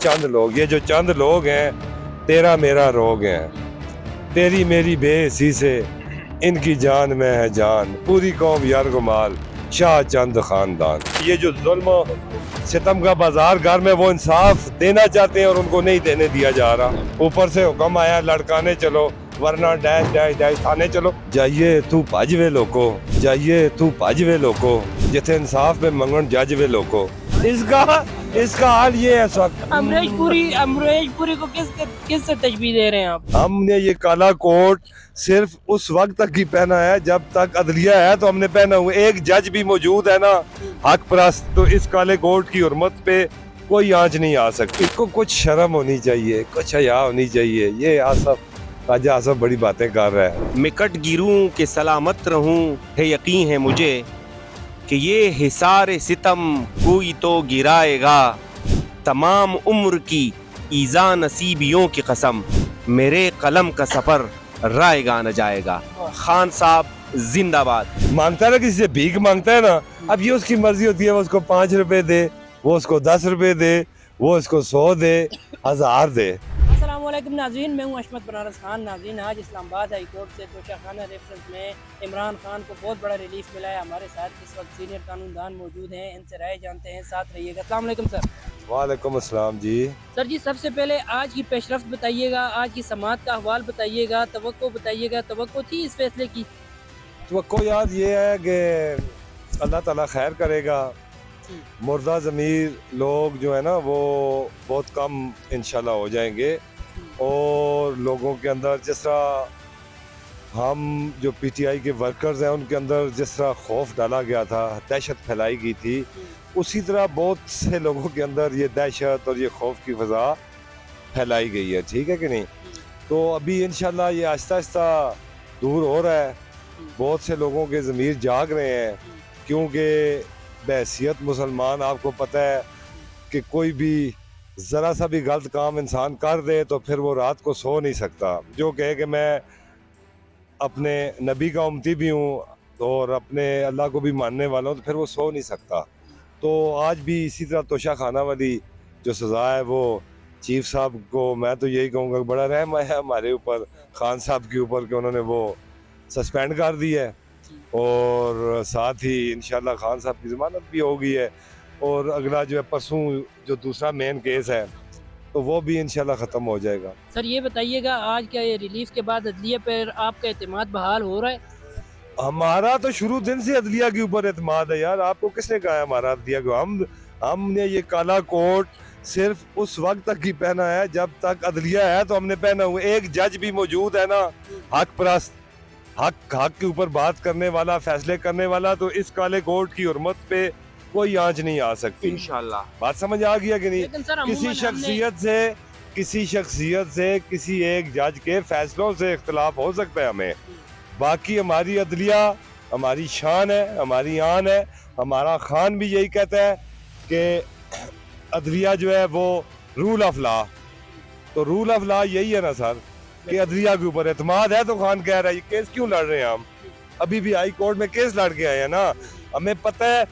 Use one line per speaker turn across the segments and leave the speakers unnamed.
चंद लोग, ये जो चंद लोग हैं तेरा मेरा रोग हैं, तेरी मेरी बेहसी से इनकी जान में है जान, पूरी कौम यार गुमाल शाह चंद खानदान। ये जो जुल्म सितम का बाजार घर में वो इंसाफ देना चाहते हैं और उनको नहीं देने दिया जा रहा। ऊपर से हुक्म आया लड़काने चलो वरना डैश डैश डैश थाने चलो। जाइए तू भजवे लोको, जाइए तू भजवे लोको, जिथे इंसाफ में मंगन जजवे लोको। इसका हाल ये है इस वक्त।
अमरीश पुरी को किससे तशबीह दे रहे हैं आप?
हमने ये काला कोट सिर्फ उस वक्त तक ही पहना है जब तक अदलिया है तो हमने पहना हुआ। एक जज भी मौजूद है ना हक परस्त, तो इस काले कोट की हुर्मत पे कोई आंच नहीं आ सकती। इसको कुछ शर्म होनी चाहिए, कुछ हया होनी चाहिए। ये राजा आसफ बड़ी बातें कर रहा है।
मिकट गिरूं के सलामत रहूं, है यकीन है मुझे कि ये हिसार सितम कोई तो गिराएगा, तमाम उम्र की ईज़ा नसीबियों की कसम, मेरे कलम का सफ़र राएगा न जाएगा। खान साहब जिंदाबाद।
मांगता है ना, किसी से भीख मांगता है ना, अब ये उसकी मर्जी होती है, वो उसको 5 रुपए दे, वो उसको 10 रुपए दे, वो उसको 100 दे, 1000 दे।
अस्सलामुअलैकुम नाज़रीन, मैं हूं अशमत बनारस खान। नाज़रीन, आज इस्लामाबाद हाई कोर्ट से तोशाखाना रेफरेंस में इमरान खान को बहुत बड़ा रिलीफ मिला है। हमारे साथ इस वक्त सीनियर कानूनदान मौजूद हैं, इनसे राय जानते हैं, साथ रहिएगा। अस्सलाम वालेकुम सर।
वालेकुम अस्सलाम जी।
सर जी, सबसे पहले आज की पेशरफ्त बताइएगा, आज की समाअत का अहवाल बताइएगा, तवक्को बताइएगा, तवक्को थी इस फैसले की?
तो याद ये है कि अल्लाह ताला खैर करेगा। मुर्दा ज़मीर लोग जो है ना वो बहुत कम इंशाल्लाह हो जाएंगे, और लोगों के अंदर जिस तरह हम जो पीटीआई के वर्कर्स हैं उनके अंदर जिस तरह खौफ डाला गया था, दहशत फैलाई गई थी, उसी तरह बहुत से लोगों के अंदर ये दहशत और ये खौफ की फ़ज़ा फैलाई गई है। ठीक है कि नहीं? तो अभी इंशाल्लाह ये आहिस्ता आहिस्ता दूर हो रहा है। बहुत से लोगों के ज़मीर जाग रहे हैं, क्योंकि बहैसियत मुसलमान आपको पता है कि कोई भी ज़रा सा भी गलत काम इंसान कर दे तो फिर वो रात को सो नहीं सकता। जो कहे कि मैं अपने नबी का उम्मती भी हूँ और अपने अल्लाह को भी मानने वाला हूँ, तो फिर वो सो नहीं सकता। तो आज भी इसी तरह तोशाखाना वाली जो सज़ा है वो चीफ साहब को, मैं तो यही कहूँगा कि बड़ा रहम है हमारे ऊपर, खान साहब के ऊपर, कि उन्होंने वो सस्पेंड कर दी है, और साथ ही इंशाल्लाह खान साहब की ज़मानत भी हो गई है। और अगला जो है परसों जो दूसरा मेन केस है तो वो भी इंशाल्लाह ख़त्म हो जाएगा।
सर ये बताइएगा, आज क्या ये रिलीफ के बाद अदलिया पर आपका एतमाद बहाल हो रहा है?
हमारा तो शुरू दिन से अदलिया के ऊपर एतमाद है यार। आपको किसने कहा है हमारा अदलिया को? हमने ये काला कोट सिर्फ उस वक्त तक ही पहना है जब तक अदलिया है तो हमने पहना हुआ। एक जज भी मौजूद है ना हक परस्त, हक के ऊपर बात करने वाला, फैसले करने वाला, तो इस काले कोट की हुर्मत पे कोई आंच नहीं आ सकती
इंशाल्लाह।
बात समझ आ गया कि नहीं?
लेकिन सर
किसी शख्सियत से किसी एक जज के फैसलों से इख्तलाफ हो सकता है हमें, बाकी हमारी अदलिया हमारी शान है, हमारी आन है। हमारा खान भी यही कहता है कि अदलिया जो है वो रूल ऑफ लॉ, तो रूल ऑफ लॉ यही है ना सर कि अदलिया के ऊपर एतमाद है। तो खान कह रहा है ये केस क्यों लड़ रहे हैं हम? अभी भी हाई कोर्ट में केस लड़ के आए हैं ना। हमें पता है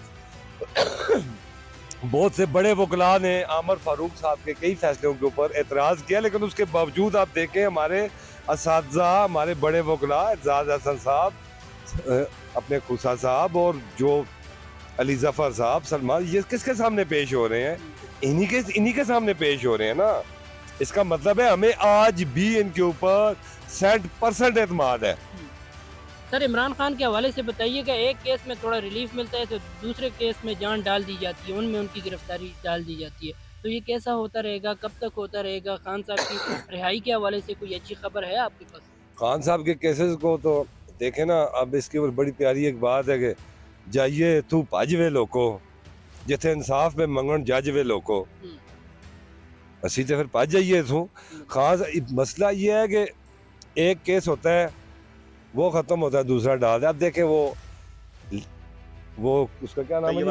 बहुत से बड़े वकला ने आमर फारूक साहब के कई फैसलों के ऊपर एतराज़ किया, लेकिन उसके बावजूद आप देखें हमारे असातिज़ा, हमारे बड़े वकला एजाज हसन साहब, अपने खुसा साहब और जो अली जफ़र साहब, सलमान, ये किसके सामने पेश हो रहे हैं? इन्हीं के सामने पेश हो रहे हैं ना। इसका मतलब है हमें आज भी इनके ऊपर 100% एतमाद है।
सर इमरान खान के हवाले से बताइएगा, एक केस में थोड़ा रिलीफ मिलता है तो दूसरे केस में जान डाल दी जाती है, उनमें उनकी गिरफ्तारी डाल दी जाती है। तो ये कैसा होता रहेगा, कब तक होता रहेगा? खान साहब की रिहाई के हवाले से कोई अच्छी खबर है आपके पास?
खान साहब के केसेस को तो देखें ना, अब इसके ऊपर बड़ी प्यारी एक बात है कि जाइए तू भजवे लोको, जिथे इंसाफ में मंगन जजवे लोको। असी तो फिर भज जाइए तू। खास मसला ये है कि एक केस होता है वो ख़त्म होता है, दूसरा डाल दे। अब देखे वो उसका क्या नाम है,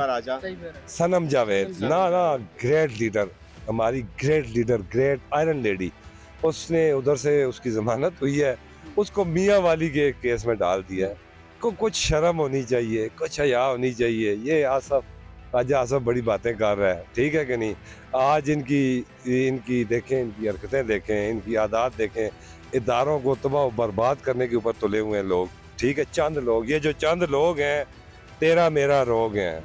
सनम जावेद ना ग्रेट लीडर, हमारी great leader, great iron lady, उसने उधर से उसकी ज़मानत हुई है, उसको मियाँ वाली के केस में डाल दिया है। को कुछ शर्म होनी चाहिए, कुछ हया होनी चाहिए। ये आसफ आज आसफ बड़ी बातें कर रहा है, ठीक है कि नहीं। आज इनकी देखें, इनकी हरकतें देखें, इनकी आदत देखें, इदारों को तबाह बर्बाद करने के ऊपर तुले हुए हैं लोग, ठीक है। चंद लोग, ये जो चंद लोग हैं, तेरा मेरा रोग हैं,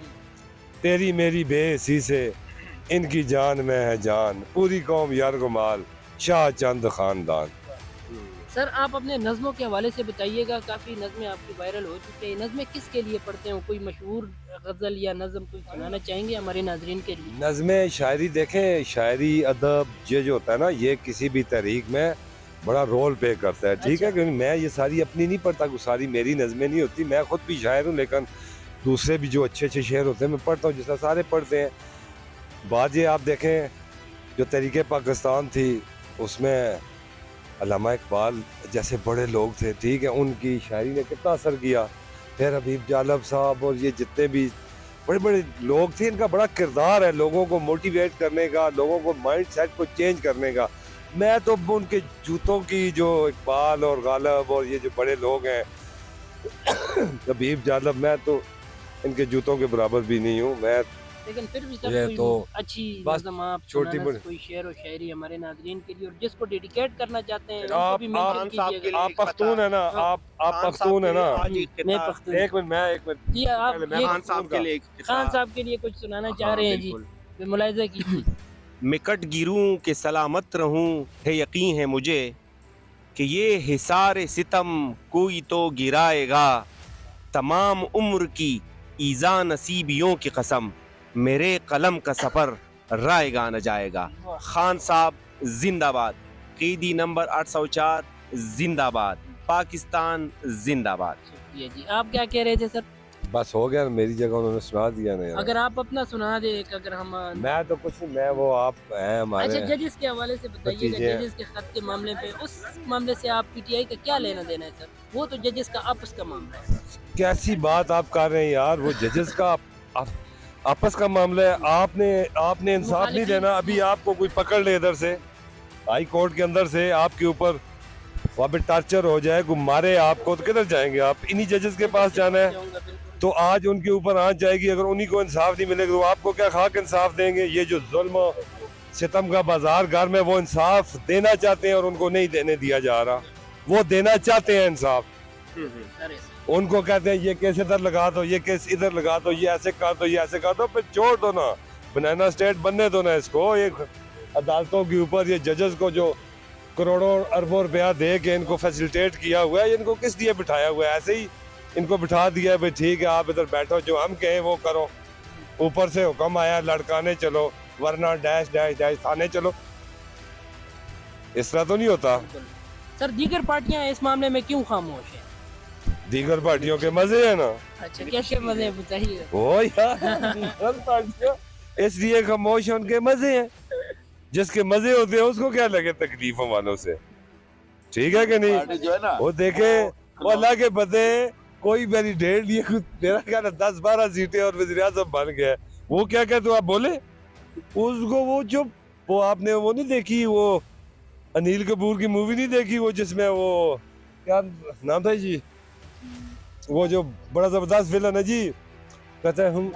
तेरी मेरी बेहसी से इनकी जान में है जान, पूरी कौम यार गुमाल, शाह चंद खानदान।
सर आप अपने नज़मों के हवाले से बताइएगा, काफ़ी नज़में आपकी वायरल हो चुकी हैं। नज़में किसके लिए पढ़ते हो? कोई मशहूर गज़ल या नज़म कोई सुनाना चाहेंगे हमारे नाजरीन के लिए?
नज़में शायरी देखें, शायरी अदब ये जो होता है ना, ये किसी भी तहरीक में बड़ा रोल प्ले करता है, ठीक है। क्योंकि मैं ये सारी अपनी नहीं पढ़ता, सारी मेरी नज़में नहीं होती, मैं खुद भी शायर हूँ, लेकिन दूसरे भी जो अच्छे अच्छे शेर होते हैं मैं पढ़ता हूँ, जिस तरह सारे पढ़ते हैं। बात ये आप देखें, जो तहरीक पाकिस्तान थी उसमें अल्लामा इकबाल जैसे बड़े लोग थे, ठीक है, उनकी शायरी ने कितना असर किया। फिर हबीब जालब साहब और ये जितने भी बड़े बड़े लोग थे, इनका बड़ा किरदार है लोगों को मोटिवेट करने का, लोगों को माइंड सेट को चेंज करने का। मैं तो उनके जूतों की, जो इकबाल और गालब और ये जो बड़े लोग हैं हबीब जालब, मैं तो इनके जूतों के बराबर भी नहीं हूँ मैं।
लेकिन फिर भी सर
ये
कोई
तो
अच्छी
बस
नज़म आप
छोटी
सुनाना,
बड़ी-
कोई शेर और शायरी हमारे नाजरीन के लिए, और जिसको डेडिकेट करना चाहते हैं उनको
आप-
भी
आप-
मेंशन
खान साहब के
कीजिएगा।
लिए
आप पख्तून है ना, आप पख्तून है ना।
मैं पख्तून।
एक मिनट
जी आप
पहले
ये
खान साहब के लिए
खान साहब के लिए कुछ सुनाना चाह रहे हैं जी, मुलाहिजा कीजिए।
मिकट गिरूं के सलामत रहूं है यकीन है मुझे कि ये हिसार सितम कोई तो गिराएगा, तमाम उम्र की ईज़ा नसीबियों की कसम, मेरे कलम का सफ़र रायगा न जाएगा। खान साहब जिंदाबाद, कैदी नंबर 804 जिंदाबाद, पाकिस्तान जिंदाबाद।
शुक्रिया जी। आप क्या कह रहे थे सर?
बस हो गया, मेरी जगह उन्होंने सुना दिया ना यार।
अगर आप अपना सुना दे एक, अगर हम
मैं तो कुछ नहीं, मैं वो आप हैं हमारे।
अच्छा जजेस के हवाले से बताइएगा,
भतीजे।
जजेस के खत के मामले पे, उस मामले से आप पीटीआई का क्या लेना देना है सर? वो तो जजेस का आपस का मामला है।
कैसी बात आप कर रहे हैं यार, वो जजेस का आपस का मामला है। आपने इंसाफ नहीं देना। अभी आपको कोई पकड़ ले इधर से, हाई कोर्ट के अंदर से, आपके ऊपर वहाँ पे टॉर्चर हो जाए, कोई मारे आपको, तो किधर जाएंगे आप? इन्हीं जजेस के पास जाना है।
जाऊंगा बिल्कुल।
तो आज उनके ऊपर आंच जाएगी, अगर उन्हीं को इंसाफ नहीं मिलेगा तो आपको क्या खाक इंसाफ देंगे? ये जो जुल्म सितम का बाजार घर में, वो इंसाफ देना चाहते हैं और उनको नहीं देने दिया जा रहा। वो देना चाहते हैं इंसाफ,
अरे
उनको कहते हैं ये केस इधर लगा दो, ये केस इधर लगा दो, ये ऐसे कर दो, ये ऐसे कर दो, फिर छोड़ दो ना, बनाना स्टेट बनने दो ना इसको। एक अदालतों के ऊपर ये जजेस को जो करोड़ों अरबों रुपया दे के इनको फैसिलिटेट किया हुआ है, इनको किस लिए बिठाया हुआ है? ऐसे ही इनको बिठा दिया है, भाई ठीक है आप इधर बैठो, जो हम कहें वो करो। ऊपर से हुक्म आया लड़काने चलो, वरना डैश डैश डैश थाने चलो। इस तरह तो नहीं होता।
सर दीगर पार्टियां इस मामले में क्यों खामोश हैं?
दीगर पार्टियों के मजे है ना।
अच्छा कैसे मजे बताइए।
ओ यार, दीगर पार्टियां इसलिए खामोश है, उनके मजे हैं। जिसके मजे होते हैं उसको क्या लगे तकलीफों वालों से, ठीक है कि नहीं?
जो है ना
वो देखे, वो अल्लाह के बदे कोई मेरी डेढ़ लिए, मेरा क्या 10-12 सीटें और वज़ीर आज़म बन गया। वो क्या कहते हो आप बोले उसको? वो चुप, वो आपने वो नहीं देखी, वो अनिल कपूर की मूवी नहीं देखी, वो जिसमें वो क्या नाम था जी, वो जो बड़ा जबरदस्त विलन है जी, कहते हैं हम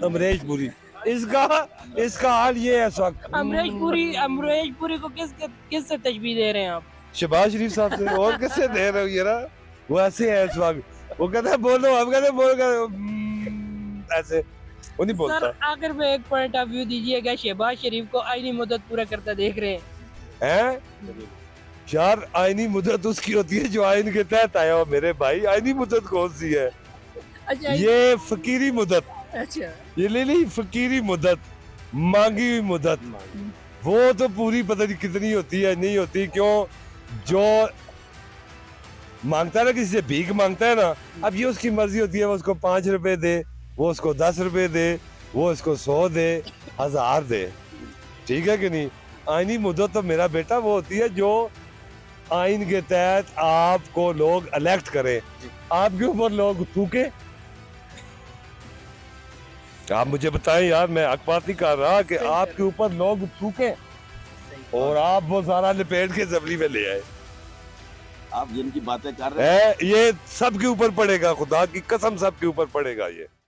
अमरीश पुरी। इसका हाल ये है इस वक्त।
अमरीश पुरी को किस से तशबीह दे रहे हैं आप?
शहबाज शरीफ साहब से, और किससे दे रहे हो ये ना? वो ऐसे है इस वक्त, वो कहता है बोलो, हम कहते हैं बोलो, ऐसे वो नहीं बोलता
सर आखिर में एक पॉइंट ऑफ व्यू दीजिएगा, शहबाज शरीफ को आईनी मुद्दत पूरा करता देख रहे हैं
है यार। आईनी मुद्दत उसकी होती है जो आइन के तहत आया हो मेरे भाई। आईनी मुद्दत कौन सी है?
अच्छा
ये फकीरी मुद्दत,
अच्छा
ये ले ली फकीरी मुद्दत, मांगी हुई मुद्दत। वो तो पूरी पता नहीं कितनी होती है, नहीं होती। क्यों? जो मांगता है ना, किसी से भीख मांगता है ना, अब ये उसकी मर्जी होती है, वो उसको 5 रुपए दे, वो उसको 10 रुपए दे, वो उसको 100 दे, 1000 दे, ठीक है कि नहीं? आईनी मुद्दत तो मेरा बेटा वो होती है जो आइन के तहत आपको लोग इलेक्ट करें, आपके ऊपर लोग थूके। आप मुझे बताएं यार, मैं हक बात नहीं कर रहा कि आपके ऊपर लोग थूके और आप वो सारा लपेट के जबली में ले आए।
आप जिनकी बातें कर रहे हैं
ये सबके ऊपर पड़ेगा, खुदा की कसम सबके ऊपर पड़ेगा ये।